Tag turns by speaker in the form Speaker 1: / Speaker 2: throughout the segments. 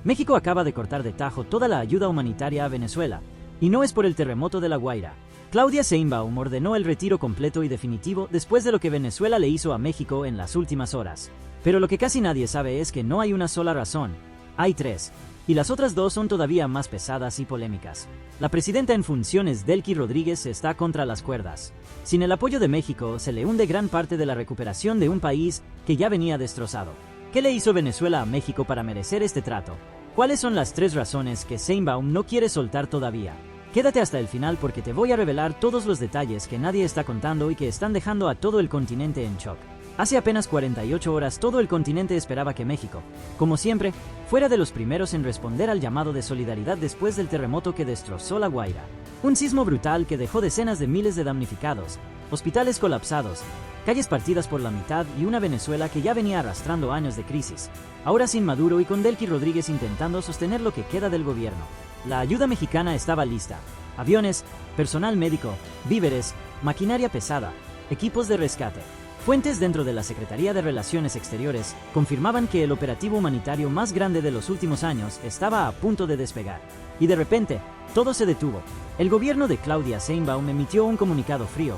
Speaker 1: México acaba de cortar de tajo toda la ayuda humanitaria a Venezuela, y no es por el terremoto de La Guaira. Claudia Sheinbaum ordenó el retiro completo y definitivo después de lo que Venezuela le hizo a México en las últimas horas. Pero lo que casi nadie sabe es que no hay una sola razón, hay tres, y las otras dos son todavía más pesadas y polémicas. La presidenta en funciones, Delcy Rodríguez, está contra las cuerdas. Sin el apoyo de México, se le hunde gran parte de la recuperación de un país que ya venía destrozado. ¿Qué le hizo Venezuela a México para merecer este trato? ¿Cuáles son las tres razones que Sheinbaum no quiere soltar todavía? Quédate hasta el final porque te voy a revelar todos los detalles que nadie está contando y que están dejando a todo el continente en shock. Hace apenas 48 horas todo el continente esperaba que México, como siempre, fuera de los primeros en responder al llamado de solidaridad después del terremoto que destrozó La Guaira. Un sismo brutal que dejó decenas de miles de damnificados, hospitales colapsados, calles partidas por la mitad y una Venezuela que ya venía arrastrando años de crisis, ahora sin Maduro y con Delcy Rodríguez intentando sostener lo que queda del gobierno. La ayuda mexicana estaba lista: aviones, personal médico, víveres, maquinaria pesada, equipos de rescate. Fuentes dentro de la Secretaría de Relaciones Exteriores confirmaban que el operativo humanitario más grande de los últimos años estaba a punto de despegar. Y de repente, todo se detuvo. El gobierno de Claudia Sheinbaum emitió un comunicado frío,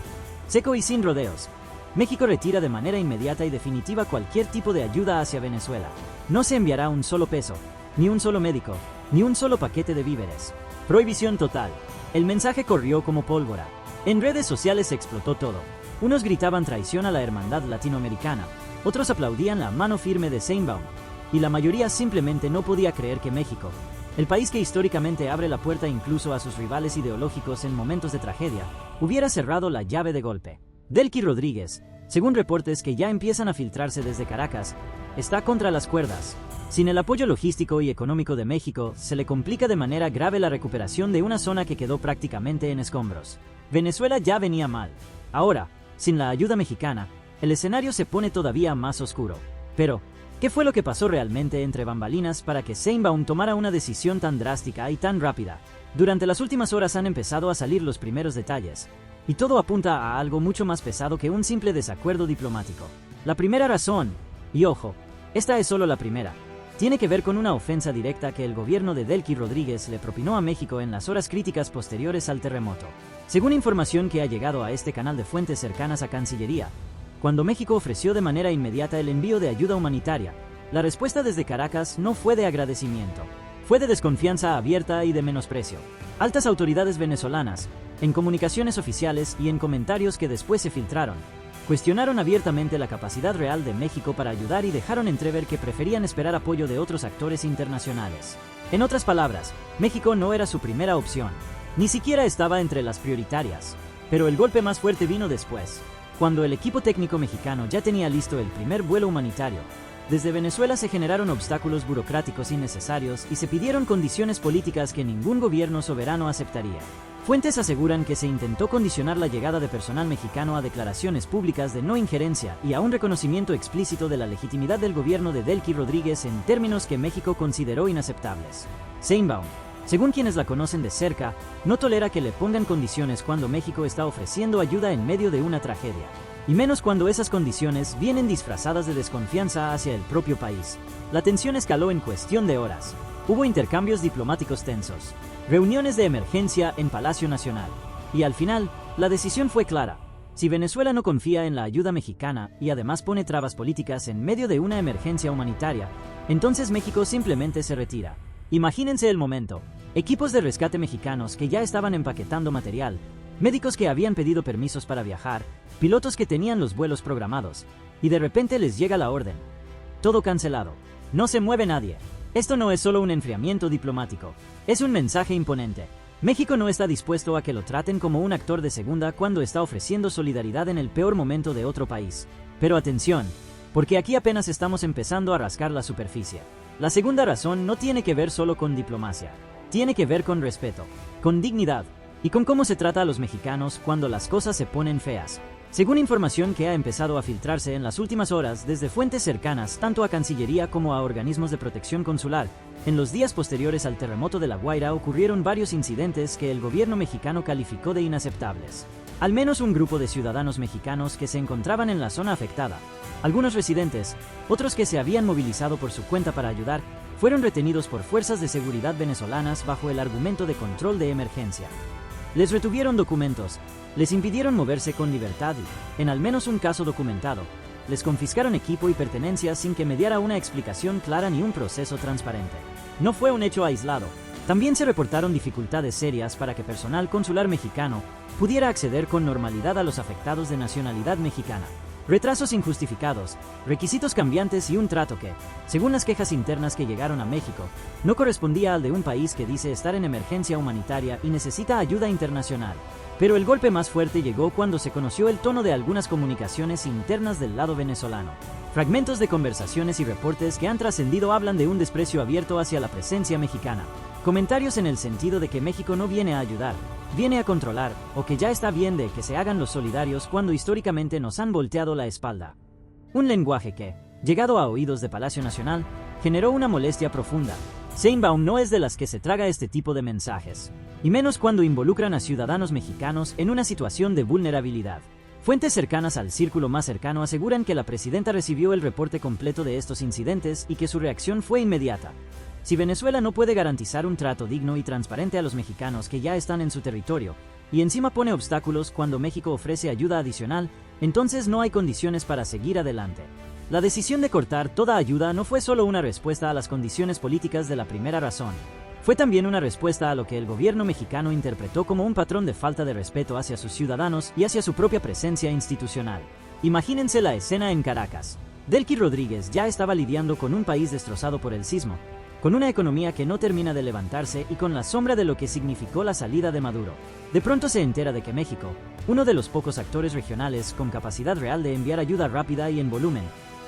Speaker 1: seco y sin rodeos. México retira de manera inmediata y definitiva cualquier tipo de ayuda hacia Venezuela. No se enviará un solo peso, ni un solo médico, ni un solo paquete de víveres. Prohibición total. El mensaje corrió como pólvora. En redes sociales se explotó todo. Unos gritaban traición a la hermandad latinoamericana, otros aplaudían la mano firme de Sheinbaum, y la mayoría simplemente no podía creer que México, el país que históricamente abre la puerta incluso a sus rivales ideológicos en momentos de tragedia, hubiera cerrado la llave de golpe. Delcy Rodríguez, según reportes que ya empiezan a filtrarse desde Caracas, está contra las cuerdas. Sin el apoyo logístico y económico de México, se le complica de manera grave la recuperación de una zona que quedó prácticamente en escombros. Venezuela ya venía mal. Ahora, sin la ayuda mexicana, el escenario se pone todavía más oscuro. Pero, ¿qué fue lo que pasó realmente entre bambalinas para que Sheinbaum tomara una decisión tan drástica y tan rápida? Durante las últimas horas han empezado a salir los primeros detalles, y todo apunta a algo mucho más pesado que un simple desacuerdo diplomático. La primera razón, y ojo, esta es solo la primera, tiene que ver con una ofensa directa que el gobierno de Delcy Rodríguez le propinó a México en las horas críticas posteriores al terremoto. Según información que ha llegado a este canal de fuentes cercanas a Cancillería, cuando México ofreció de manera inmediata el envío de ayuda humanitaria, la respuesta desde Caracas no fue de agradecimiento, fue de desconfianza abierta y de menosprecio. Altas autoridades venezolanas, en comunicaciones oficiales y en comentarios que después se filtraron, cuestionaron abiertamente la capacidad real de México para ayudar y dejaron entrever que preferían esperar apoyo de otros actores internacionales. En otras palabras, México no era su primera opción, ni siquiera estaba entre las prioritarias. Pero el golpe más fuerte vino después, cuando el equipo técnico mexicano ya tenía listo el primer vuelo humanitario. Desde Venezuela se generaron obstáculos burocráticos innecesarios y se pidieron condiciones políticas que ningún gobierno soberano aceptaría. Fuentes aseguran que se intentó condicionar la llegada de personal mexicano a declaraciones públicas de no injerencia y a un reconocimiento explícito de la legitimidad del gobierno de Delcy Rodríguez en términos que México consideró inaceptables. Sheinbaum, según quienes la conocen de cerca, no tolera que le pongan condiciones cuando México está ofreciendo ayuda en medio de una tragedia, y menos cuando esas condiciones vienen disfrazadas de desconfianza hacia el propio país. La tensión escaló en cuestión de horas. Hubo intercambios diplomáticos tensos, reuniones de emergencia en Palacio Nacional, y al final, la decisión fue clara. Si Venezuela no confía en la ayuda mexicana y además pone trabas políticas en medio de una emergencia humanitaria, entonces México simplemente se retira. Imagínense el momento: equipos de rescate mexicanos que ya estaban empaquetando material, médicos que habían pedido permisos para viajar, pilotos que tenían los vuelos programados, y de repente les llega la orden. Todo cancelado. No se mueve nadie. Esto no es solo un enfriamiento diplomático, es un mensaje imponente. México no está dispuesto a que lo traten como un actor de segunda cuando está ofreciendo solidaridad en el peor momento de otro país. Pero atención, porque aquí apenas estamos empezando a rascar la superficie. La segunda razón no tiene que ver solo con diplomacia, tiene que ver con respeto, con dignidad, y con cómo se trata a los mexicanos cuando las cosas se ponen feas. Según información que ha empezado a filtrarse en las últimas horas desde fuentes cercanas tanto a Cancillería como a organismos de protección consular, en los días posteriores al terremoto de La Guaira ocurrieron varios incidentes que el gobierno mexicano calificó de inaceptables. Al menos un grupo de ciudadanos mexicanos que se encontraban en la zona afectada, algunos residentes, otros que se habían movilizado por su cuenta para ayudar, fueron retenidos por fuerzas de seguridad venezolanas bajo el argumento de control de emergencia. Les retuvieron documentos, les impidieron moverse con libertad y, en al menos un caso documentado, les confiscaron equipo y pertenencias sin que mediara una explicación clara ni un proceso transparente. No fue un hecho aislado. También se reportaron dificultades serias para que personal consular mexicano pudiera acceder con normalidad a los afectados de nacionalidad mexicana. Retrasos injustificados, requisitos cambiantes y un trato que, según las quejas internas que llegaron a México, no correspondía al de un país que dice estar en emergencia humanitaria y necesita ayuda internacional. Pero el golpe más fuerte llegó cuando se conoció el tono de algunas comunicaciones internas del lado venezolano. Fragmentos de conversaciones y reportes que han trascendido hablan de un desprecio abierto hacia la presencia mexicana. Comentarios en el sentido de que México no viene a ayudar, viene a controlar, o que ya está bien de que se hagan los solidarios cuando históricamente nos han volteado la espalda. Un lenguaje que, llegado a oídos de Palacio Nacional, generó una molestia profunda. Sheinbaum no es de las que se traga este tipo de mensajes, y menos cuando involucran a ciudadanos mexicanos en una situación de vulnerabilidad. Fuentes cercanas al círculo más cercano aseguran que la presidenta recibió el reporte completo de estos incidentes y que su reacción fue inmediata. Si Venezuela no puede garantizar un trato digno y transparente a los mexicanos que ya están en su territorio, y encima pone obstáculos cuando México ofrece ayuda adicional, entonces no hay condiciones para seguir adelante. La decisión de cortar toda ayuda no fue solo una respuesta a las condiciones políticas de la primera razón. Fue también una respuesta a lo que el gobierno mexicano interpretó como un patrón de falta de respeto hacia sus ciudadanos y hacia su propia presencia institucional. Imagínense la escena en Caracas. Delcy Rodríguez ya estaba lidiando con un país destrozado por el sismo, con una economía que no termina de levantarse y con la sombra de lo que significó la salida de Maduro. De pronto se entera de que México, uno de los pocos actores regionales con capacidad real de enviar ayuda rápida y en volumen,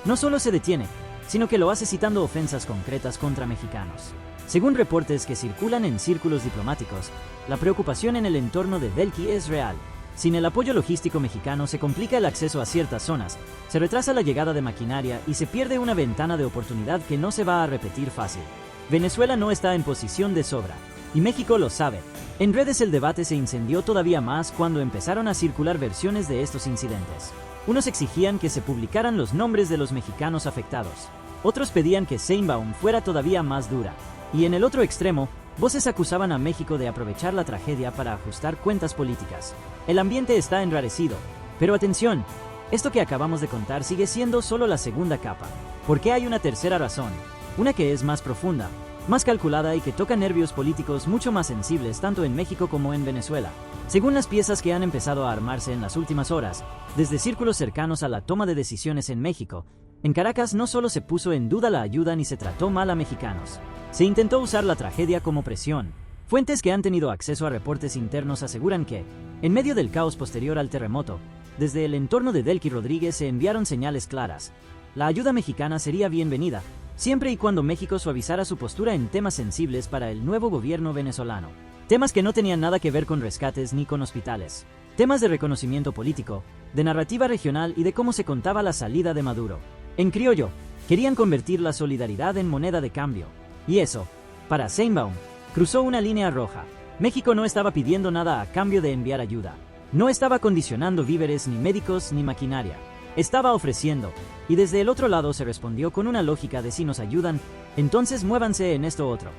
Speaker 1: no solo se detiene, sino que lo hace citando ofensas concretas contra mexicanos. Según reportes que circulan en círculos diplomáticos, la preocupación en el entorno de Delcy es real. Sin el apoyo logístico mexicano se complica el acceso a ciertas zonas, se retrasa la llegada de maquinaria y se pierde una ventana de oportunidad que no se va a repetir fácil. Venezuela no está en posición de sobra, y México lo sabe. En redes el debate se incendió todavía más cuando empezaron a circular versiones de estos incidentes. Unos exigían que se publicaran los nombres de los mexicanos afectados. Otros pedían que Sheinbaum fuera todavía más dura. Y en el otro extremo, voces acusaban a México de aprovechar la tragedia para ajustar cuentas políticas. El ambiente está enrarecido. Pero atención, esto que acabamos de contar sigue siendo solo la segunda capa. Porque hay una tercera razón. Una que es más profunda, más calculada y que toca nervios políticos mucho más sensibles tanto en México como en Venezuela. Según las piezas que han empezado a armarse en las últimas horas, desde círculos cercanos a la toma de decisiones en México, en Caracas no solo se puso en duda la ayuda ni se trató mal a mexicanos. Se intentó usar la tragedia como presión. Fuentes que han tenido acceso a reportes internos aseguran que, en medio del caos posterior al terremoto, desde el entorno de Delcy Rodríguez se enviaron señales claras. La ayuda mexicana sería bienvenida, siempre y cuando México suavizara su postura en temas sensibles para el nuevo gobierno venezolano. Temas que no tenían nada que ver con rescates ni con hospitales. Temas de reconocimiento político, de narrativa regional y de cómo se contaba la salida de Maduro. En criollo, querían convertir la solidaridad en moneda de cambio. Y eso, para Sheinbaum, cruzó una línea roja. México no estaba pidiendo nada a cambio de enviar ayuda. No estaba condicionando víveres ni médicos ni maquinaria. Estaba ofreciendo, y desde el otro lado se respondió con una lógica de si nos ayudan, entonces muévanse en esto otro.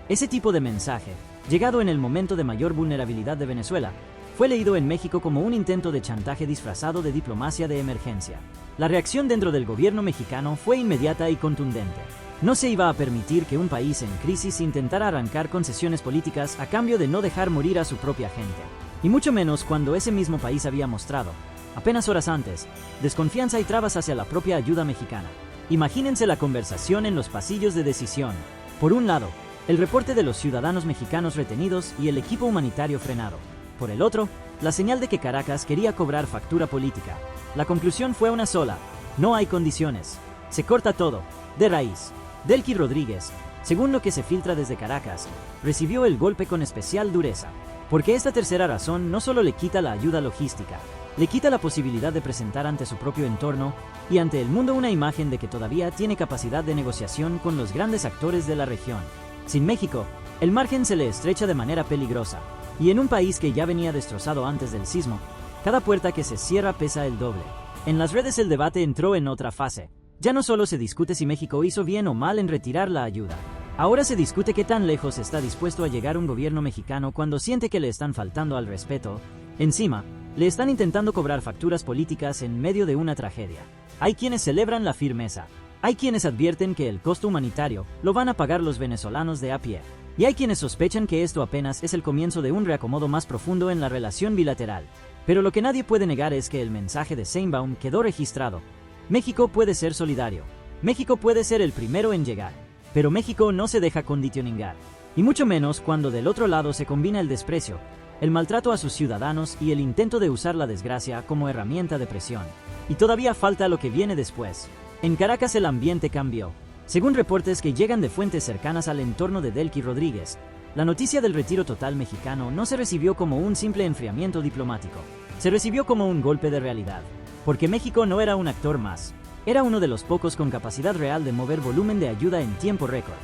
Speaker 1: Ese tipo de mensaje, llegado en el momento de mayor vulnerabilidad de Venezuela, fue leído en México como un intento de chantaje disfrazado de diplomacia de emergencia. La reacción dentro del gobierno mexicano fue inmediata y contundente. No se iba a permitir que un país en crisis intentara arrancar concesiones políticas a cambio de no dejar morir a su propia gente. Y mucho menos cuando ese mismo país había mostrado, apenas horas antes, desconfianza y trabas hacia la propia ayuda mexicana. Imagínense la conversación en los pasillos de decisión. Por un lado, el reporte de los ciudadanos mexicanos retenidos y el equipo humanitario frenado. Por el otro, la señal de que Caracas quería cobrar factura política. La conclusión fue una sola: no hay condiciones. Se corta todo, de raíz. Delcy Rodríguez, según lo que se filtra desde Caracas, recibió el golpe con especial dureza. Porque esta tercera razón no solo le quita la ayuda logística, le quita la posibilidad de presentar ante su propio entorno y ante el mundo una imagen de que todavía tiene capacidad de negociación con los grandes actores de la región. Sin México, el margen se le estrecha de manera peligrosa, y en un país que ya venía destrozado antes del sismo, cada puerta que se cierra pesa el doble. En las redes el debate entró en otra fase. Ya no solo se discute si México hizo bien o mal en retirar la ayuda. Ahora se discute qué tan lejos está dispuesto a llegar un gobierno mexicano cuando siente que le están faltando al respeto. Encima, le están intentando cobrar facturas políticas en medio de una tragedia. Hay quienes celebran la firmeza. Hay quienes advierten que el costo humanitario lo van a pagar los venezolanos de a pie. Y hay quienes sospechan que esto apenas es el comienzo de un reacomodo más profundo en la relación bilateral. Pero lo que nadie puede negar es que el mensaje de Sheinbaum quedó registrado. México puede ser solidario. México puede ser el primero en llegar. Pero México no se deja condicionar. Y mucho menos cuando del otro lado se combina el desprecio, el maltrato a sus ciudadanos y el intento de usar la desgracia como herramienta de presión. Y todavía falta lo que viene después. En Caracas el ambiente cambió. Según reportes que llegan de fuentes cercanas al entorno de Delcy Rodríguez, la noticia del retiro total mexicano no se recibió como un simple enfriamiento diplomático. Se recibió como un golpe de realidad. Porque México no era un actor más. Era uno de los pocos con capacidad real de mover volumen de ayuda en tiempo récord.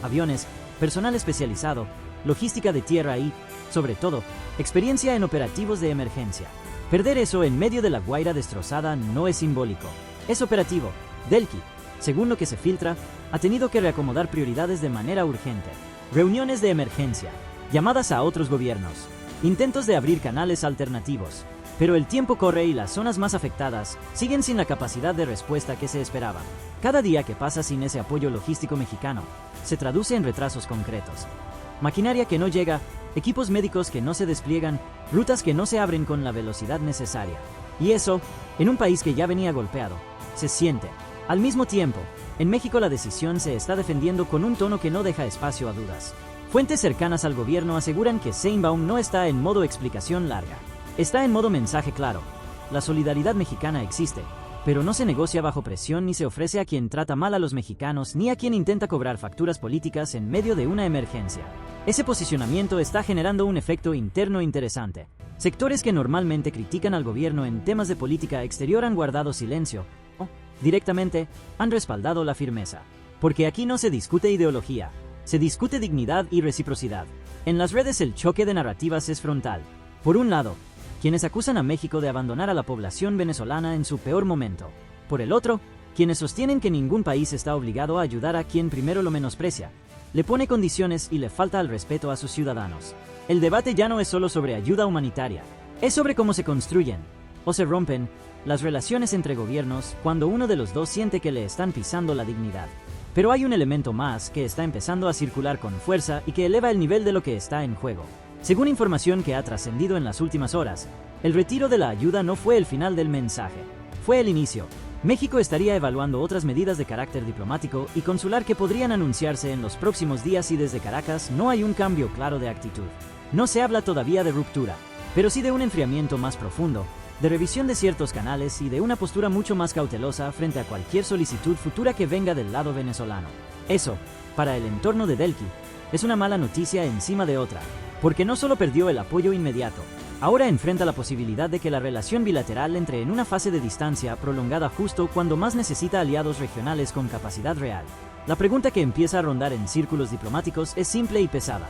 Speaker 1: Aviones, personal especializado, logística de tierra y, sobre todo, experiencia en operativos de emergencia. Perder eso en medio de la Guaira destrozada no es simbólico. Es operativo. Delcy, según lo que se filtra, ha tenido que reacomodar prioridades de manera urgente. Reuniones de emergencia, llamadas a otros gobiernos, intentos de abrir canales alternativos. Pero el tiempo corre y las zonas más afectadas siguen sin la capacidad de respuesta que se esperaba. Cada día que pasa sin ese apoyo logístico mexicano se traduce en retrasos concretos. Maquinaria que no llega, equipos médicos que no se despliegan, rutas que no se abren con la velocidad necesaria. Y eso, en un país que ya venía golpeado, se siente. Al mismo tiempo, en México la decisión se está defendiendo con un tono que no deja espacio a dudas. Fuentes cercanas al gobierno aseguran que Sheinbaum no está en modo explicación larga. Está en modo mensaje claro. La solidaridad mexicana existe, pero no se negocia bajo presión ni se ofrece a quien trata mal a los mexicanos ni a quien intenta cobrar facturas políticas en medio de una emergencia. Ese posicionamiento está generando un efecto interno interesante. Sectores que normalmente critican al gobierno en temas de política exterior han guardado silencio o, directamente, han respaldado la firmeza. Porque aquí no se discute ideología, se discute dignidad y reciprocidad. En las redes el choque de narrativas es frontal. Por un lado, quienes acusan a México de abandonar a la población venezolana en su peor momento. Por el otro, quienes sostienen que ningún país está obligado a ayudar a quien primero lo menosprecia, le pone condiciones y le falta al respeto a sus ciudadanos. El debate ya no es solo sobre ayuda humanitaria, es sobre cómo se construyen, o se rompen, las relaciones entre gobiernos cuando uno de los dos siente que le están pisando la dignidad. Pero hay un elemento más que está empezando a circular con fuerza y que eleva el nivel de lo que está en juego. Según información que ha trascendido en las últimas horas, el retiro de la ayuda no fue el final del mensaje, fue el inicio. México estaría evaluando otras medidas de carácter diplomático y consular que podrían anunciarse en los próximos días y desde Caracas no hay un cambio claro de actitud. No se habla todavía de ruptura, pero sí de un enfriamiento más profundo, de revisión de ciertos canales y de una postura mucho más cautelosa frente a cualquier solicitud futura que venga del lado venezolano. Eso, para el entorno de Delcy, es una mala noticia encima de otra. Porque no solo perdió el apoyo inmediato, ahora enfrenta la posibilidad de que la relación bilateral entre en una fase de distancia prolongada justo cuando más necesita aliados regionales con capacidad real. La pregunta que empieza a rondar en círculos diplomáticos es simple y pesada.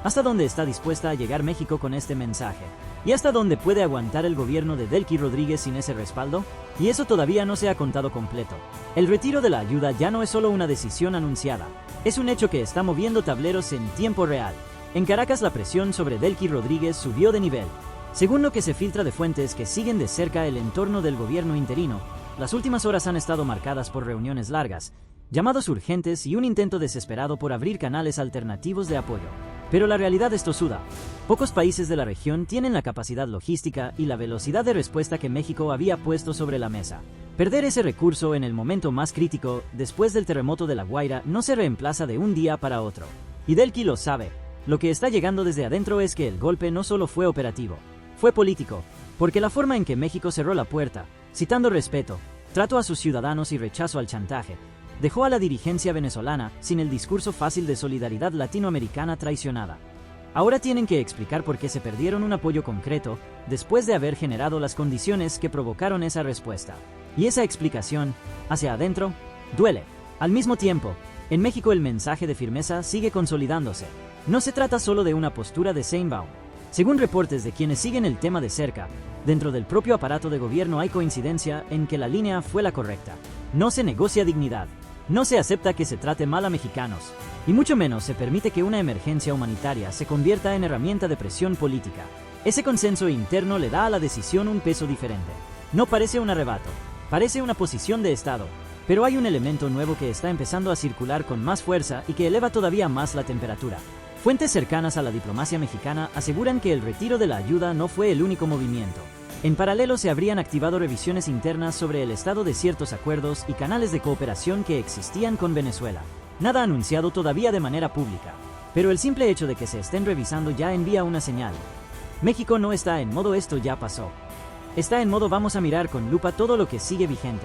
Speaker 1: ¿Hasta dónde está dispuesta a llegar México con este mensaje? ¿Y hasta dónde puede aguantar el gobierno de Delcy Rodríguez sin ese respaldo? Y eso todavía no se ha contado completo. El retiro de la ayuda ya no es solo una decisión anunciada, es un hecho que está moviendo tableros en tiempo real. En Caracas la presión sobre Delcy Rodríguez subió de nivel. Según lo que se filtra de fuentes que siguen de cerca el entorno del gobierno interino, las últimas horas han estado marcadas por reuniones largas, llamados urgentes y un intento desesperado por abrir canales alternativos de apoyo. Pero la realidad es tosuda. Pocos países de la región tienen la capacidad logística y la velocidad de respuesta que México había puesto sobre la mesa. Perder ese recurso en el momento más crítico, después del terremoto de La Guaira, no se reemplaza de un día para otro. Y Delcy lo sabe. Lo que está llegando desde adentro es que el golpe no solo fue operativo, fue político, porque la forma en que México cerró la puerta, citando respeto, trato a sus ciudadanos y rechazo al chantaje, dejó a la dirigencia venezolana sin el discurso fácil de solidaridad latinoamericana traicionada. Ahora tienen que explicar por qué se perdieron un apoyo concreto después de haber generado las condiciones que provocaron esa respuesta. Y esa explicación, hacia adentro, duele. Al mismo tiempo, en México el mensaje de firmeza sigue consolidándose. No se trata solo de una postura de Sheinbaum. Según reportes de quienes siguen el tema de cerca, dentro del propio aparato de gobierno hay coincidencia en que la línea fue la correcta. No se negocia dignidad, No se acepta que se trate mal a mexicanos, y mucho menos se permite que una emergencia humanitaria se convierta en herramienta de presión política. Ese consenso interno le da a la decisión un peso diferente. No parece un arrebato, parece una posición de Estado, pero hay un elemento nuevo que está empezando a circular con más fuerza y que eleva todavía más la temperatura. Fuentes cercanas a la diplomacia mexicana aseguran que el retiro de la ayuda no fue el único movimiento. En paralelo se habrían activado revisiones internas sobre el estado de ciertos acuerdos y canales de cooperación que existían con Venezuela. Nada anunciado todavía de manera pública, pero el simple hecho de que se estén revisando ya envía una señal. México no está en modo esto ya pasó. Está en modo vamos a mirar con lupa todo lo que sigue vigente.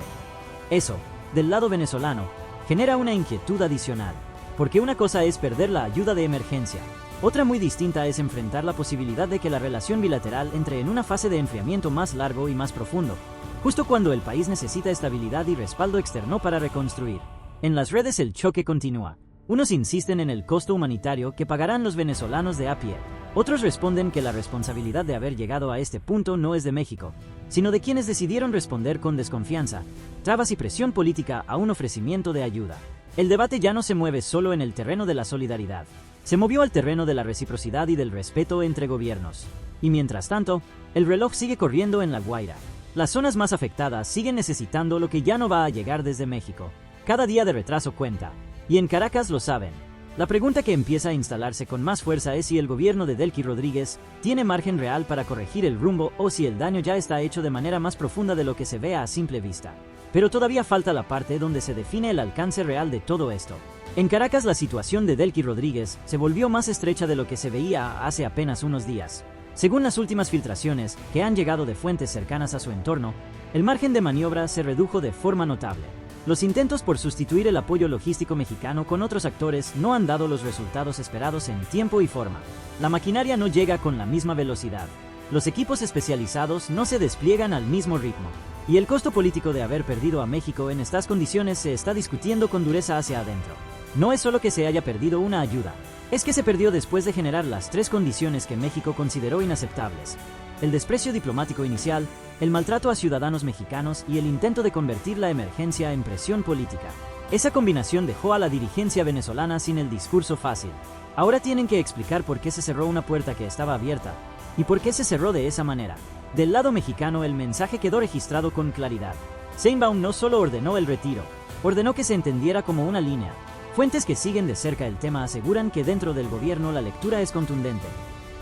Speaker 1: Eso, del lado venezolano, genera una inquietud adicional, porque una cosa es perder la ayuda de emergencia. Otra muy distinta es enfrentar la posibilidad de que la relación bilateral entre en una fase de enfriamiento más largo y más profundo, justo cuando el país necesita estabilidad y respaldo externo para reconstruir. En las redes el choque continúa. Unos insisten en el costo humanitario que pagarán los venezolanos de a pie. Otros responden que la responsabilidad de haber llegado a este punto no es de México, sino de quienes decidieron responder con desconfianza, trabas y presión política a un ofrecimiento de ayuda. El debate ya no se mueve solo en el terreno de la solidaridad. Se movió al terreno de la reciprocidad y del respeto entre gobiernos. Y mientras tanto, el reloj sigue corriendo en La Guaira. Las zonas más afectadas siguen necesitando lo que ya no va a llegar desde México. Cada día de retraso cuenta. Y en Caracas lo saben. La pregunta que empieza a instalarse con más fuerza es si el gobierno de Delcy Rodríguez tiene margen real para corregir el rumbo o si el daño ya está hecho de manera más profunda de lo que se ve a simple vista. Pero todavía falta la parte donde se define el alcance real de todo esto. En Caracas la situación de Delcy Rodríguez se volvió más estrecha de lo que se veía hace apenas unos días. Según las últimas filtraciones que han llegado de fuentes cercanas a su entorno, el margen de maniobra se redujo de forma notable. Los intentos por sustituir el apoyo logístico mexicano con otros actores no han dado los resultados esperados en tiempo y forma. La maquinaria no llega con la misma velocidad. Los equipos especializados no se despliegan al mismo ritmo. Y el costo político de haber perdido a México en estas condiciones se está discutiendo con dureza hacia adentro. No es solo que se haya perdido una ayuda, es que se perdió después de generar las tres condiciones que México consideró inaceptables: el desprecio diplomático inicial, el maltrato a ciudadanos mexicanos y el intento de convertir la emergencia en presión política. Esa combinación dejó a la dirigencia venezolana sin el discurso fácil. Ahora tienen que explicar por qué se cerró una puerta que estaba abierta y por qué se cerró de esa manera. Del lado mexicano el mensaje quedó registrado con claridad. Sheinbaum no solo ordenó el retiro, ordenó que se entendiera como una línea. Fuentes que siguen de cerca el tema aseguran que dentro del gobierno la lectura es contundente.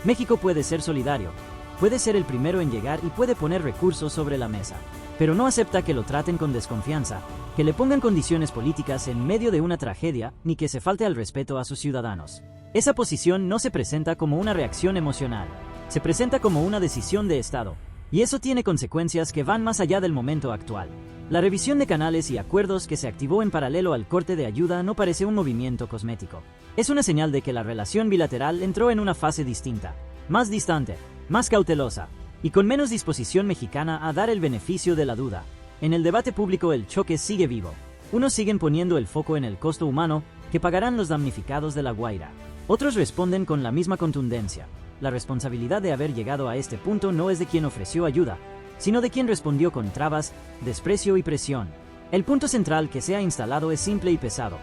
Speaker 1: México puede ser solidario, puede ser el primero en llegar y puede poner recursos sobre la mesa, pero no acepta que lo traten con desconfianza, que le pongan condiciones políticas en medio de una tragedia, ni que se falte al respeto a sus ciudadanos. Esa posición no se presenta como una reacción emocional, se presenta como una decisión de Estado, y eso tiene consecuencias que van más allá del momento actual. La revisión de canales y acuerdos que se activó en paralelo al corte de ayuda no parece un movimiento cosmético. Es una señal de que la relación bilateral entró en una fase distinta, más distante, más cautelosa, y con menos disposición mexicana a dar el beneficio de la duda. En el debate público el choque sigue vivo. Unos siguen poniendo el foco en el costo humano que pagarán los damnificados de La Guaira. Otros responden con la misma contundencia. La responsabilidad de haber llegado a este punto no es de quien ofreció ayuda, sino de quien respondió con trabas, desprecio y presión. El punto central que se ha instalado es simple y pesado.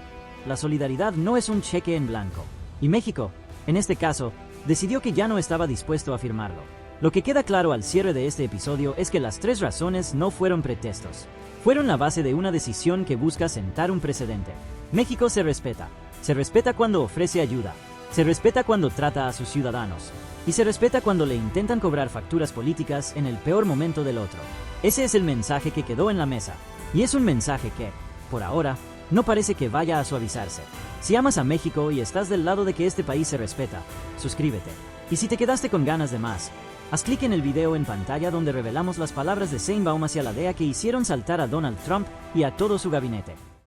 Speaker 1: La solidaridad no es un cheque en blanco. Y México, en este caso, decidió que ya no estaba dispuesto a firmarlo. Lo que queda claro al cierre de este episodio es que las tres razones no fueron pretextos. Fueron la base de una decisión que busca sentar un precedente. México se respeta. Se respeta cuando ofrece ayuda. Se respeta cuando trata a sus ciudadanos. Y se respeta cuando le intentan cobrar facturas políticas en el peor momento del otro. Ese es el mensaje que quedó en la mesa. Y es un mensaje que, por ahora, no parece que vaya a suavizarse. Si amas a México y estás del lado de que este país se respeta, suscríbete. Y si te quedaste con ganas de más, haz clic en el video en pantalla donde revelamos las palabras de Sheinbaum hacia la DEA que hicieron saltar a Donald Trump y a todo su gabinete.